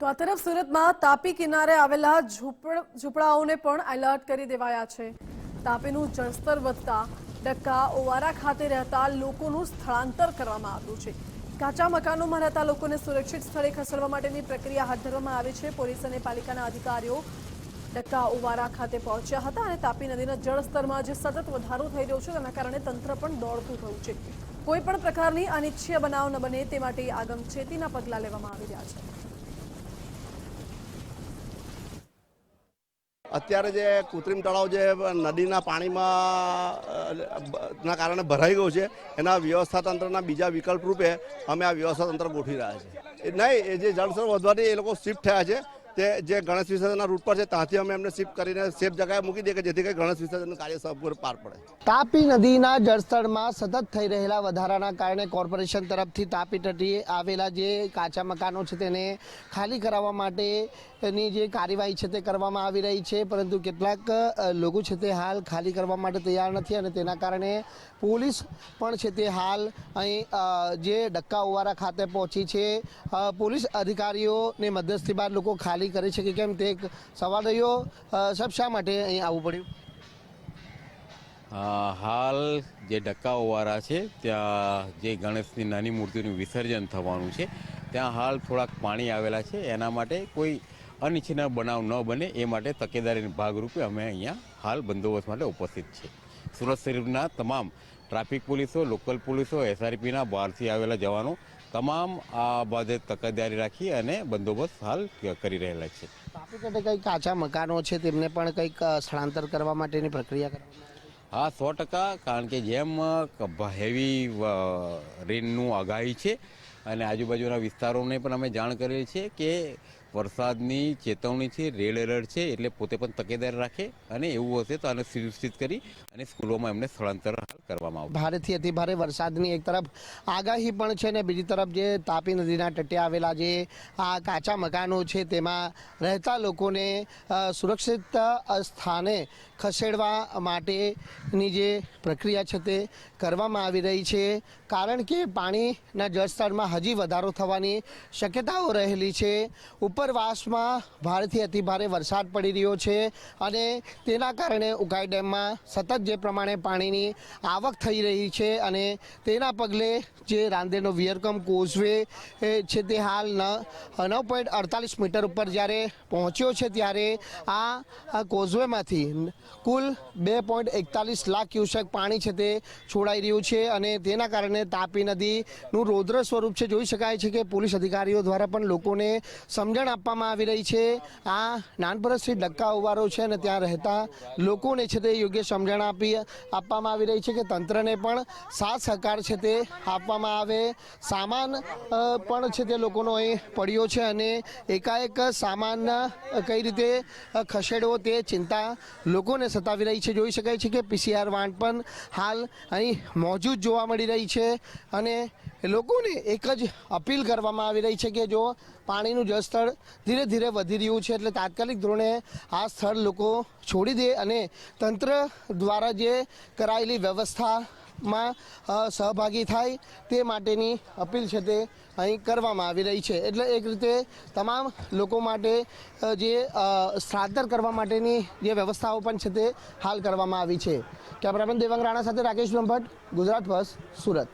તો આ તરફ સુરતમાં તાપી કિનારે આવેલા ઝૂંપડાઓને પણ એલર્ટ કરી દેવાયા છે। તાપીનું જળસ્તર વધતા ડક્કા ઓવારા ખાતે રહેતા લોકોનું સ્થળાંતર કરવામાં આવ્યું છે। કાચા મકાનોમાં રહેતા લોકોને સુરક્ષિત સ્થળે ખસેડવા માટેની પ્રક્રિયા હાથ ધરવામાં આવી છે। પોલીસ અને પાલિકાના અધિકારીઓ ડક્કા ઓવારા ખાતે પહોંચ્યા હતા અને તાપી નદીના જળસ્તરમાં જે સતત વધારો થઈ રહ્યો છે તેના કારણે તંત્ર પણ દોડતું થયું છે। કોઈ પણ પ્રકારની અનિચ્છનીય બનાવ ન બને તે માટે આગમચેતીના પગલાં લેવામાં આવી રહ્યા છે। અત્યારે જે કૃત્રિમ તળાવ જે નદીના પાણીમાં ના કારણે ભરાઈ ગયું છે એના વ્યવસ્થા તંત્રના બીજા વિકલ્પ રૂપે અમે આ વ્યવસ્થા તંત્ર ગોઠવી રહ્યા છીએ। નહીં, એ જે જળસ્તર વધવાથી એ લોકો શિફ્ટ થયા છે તે જે ગણેશ વિસર્જનના રૂટ પર છે ત્યાંથી અમે એમને શિફ્ટ કરીને સેફ જગ્યાએ મૂકી દઈએ કે જેથી કરી ગણેશ વિસર્જનનું કાર્ય સફળ પાર પડે। તાપી નદીના જળસ્તરમાં સતત થઈ રહેલા વધારાના કારણે કોર્પોરેશન તરફથી તાપી તટીએ આવેલા જે કાચા મકાનો છે તેને ખાલી કરાવવા માટેની જે કાર્યવાહી છે તે કરવામાં આવી રહી છે, પરંતુ કેટલાક લોકો છે તે હાલ ખાલી કરવા માટે તૈયાર નથી અને તેના કારણે પોલીસ પણ છે તે હાલ અહીં જે ડક્કા ઓવારા ખાતે પહોંચી છે। પોલીસ અધિકારીઓને મધ્યસ્થી બાદ લોકો ખાલી કરે છે કે કેમ તે એક સવાલ રહ્યો। સાહેબ, શા માટે અહીં આવવું પડ્યું? હાલ જે ડક્કા ઓવારા છે ત્યાં જે ગણેશની નાની મૂર્તિનું વિસર્જન થવાનું છે ત્યાં હાલ થોડાક પાણી આવેલા છે, એના માટે કોઈ અનિચ્છનીય બનાવ ન બને એ માટે તકેદારીના ભાગરૂપે અમે અહીંયા હાલ બંદોબસ્ત માટે ઉપસ્થિત છે। સુરત શહેરના તમામ ટ્રાફિક પોલીસો, લોકલ પોલીસો, SRPના બહારથી આવેલા જવાનો તમામ આ બાબતે તકેદારી રાખી અને બંદોબસ્ત હાલ કરી રહેલા છે। તાપી તટે કંઈક કાચા મકાનો છે તેમને પણ કંઈક સ્થળાંતર કરવા માટેની પ્રક્રિયા કરવામાં? હા, 100%, કારણ કે જેમ હેવી રેનનું આગાહી છે અને આજુબાજુના વિસ્તારોને પણ અમે જાણ કરેલી છે કે વરસાદની ચેતવણી છે, રેડ એલર્ટ છે, એટલે પોતે પણ તકેદારી રાખે અને એવું હશે તો આને સુનિશ્ચિત કરી અને સ્કૂલોમાં એમને સ્થળાંતર કરવામાં આવે। ભારેથી અતિ ભારે વરસાદની એક તરફ આગાહી પણ છે ને બીજી તરફ જે તાપી નદીના તટે આવેલા જે આ કાચા મકાનો છે તેમાં રહેતા લોકોને સુરક્ષિત સ્થાને ખસેડવા માટેની જે પ્રક્રિયા છે તે કરવામાં આવી રહી છે, કારણ કે પાણીના જળસ્તરમાં હજી વધારો થવાની શક્યતાઓ રહેલી છે। ઉપરવાસમાં ભારેથી અતિભારે વરસાદ પડી રહ્યો છે અને તેના કારણે ઉકાઈ ડેમમાં સતત જે પ્રમાણે પાણીની આવક થઈ રહી છે અને તેના પગલે જે રાંદેરનો વિયરકમ કોઝવે છે તે હાલ 9.48 મીટર ઉપર જ્યારે પહોંચ્યો છે ત્યારે આ કોઝવેમાંથી કુલ 2.41 લાખ ક્યુસેક પાણી છે તે છોડાઈ રહ્યું છે અને તેના કારણે તાપી નદીનું રૌદ્ર સ્વરૂપ છે જોઈ શકાય છે કે પોલીસ અધિકારીઓ દ્વારા પણ લોકોને સમજણ આપવામાં આવી રહી છે। આ નાનપરથી ડક્કા ઓવારો છે અને ત્યાં રહેતા લોકોને છે તે યોગ્ય સમજણ આપવામાં આવી રહી છે કે તંત્રને પણ સાથ સહકાર છે તે આપવામાં આવે। સામાન પણ છે તે લોકોનો અહીં પડ્યો છે અને એકાએક સામાન કઈ રીતે ખસેડવો તે ચિંતા લોકોને સતાવી રહી છે। જોઈ શકાય છે કે PCR વાન પણ હાલ અહીં મોજૂદ જોવા મળી રહી છે અને લોકોને એક જ અપીલ કરવામાં આવી રહી છે કે જો પાણીનું જળસ્તર ધીરે ધીરે વધી રહ્યું છે એટલે તાત્કાલિક ધોરણે આ સ્થળ લોકો છોડી દે અને તંત્ર દ્વારા જે કરાયેલી વ્યવસ્થામાં સહભાગી થાય તે માટેની અપીલ છે તે અહીં કરવામાં આવી રહી છે। એટલે એક રીતે તમામ લોકો માટે જે સ્થળાંતર કરવા માટેની જે વ્યવસ્થાઓ પણ છે તે હાલ કરવામાં આવી છે। કેમેરામેન દેવાંગ રાણા સાથે રાકેશ બ્રહ્મભટ્ટ, ગુજરાત ફર્સ્ટ, સુરત।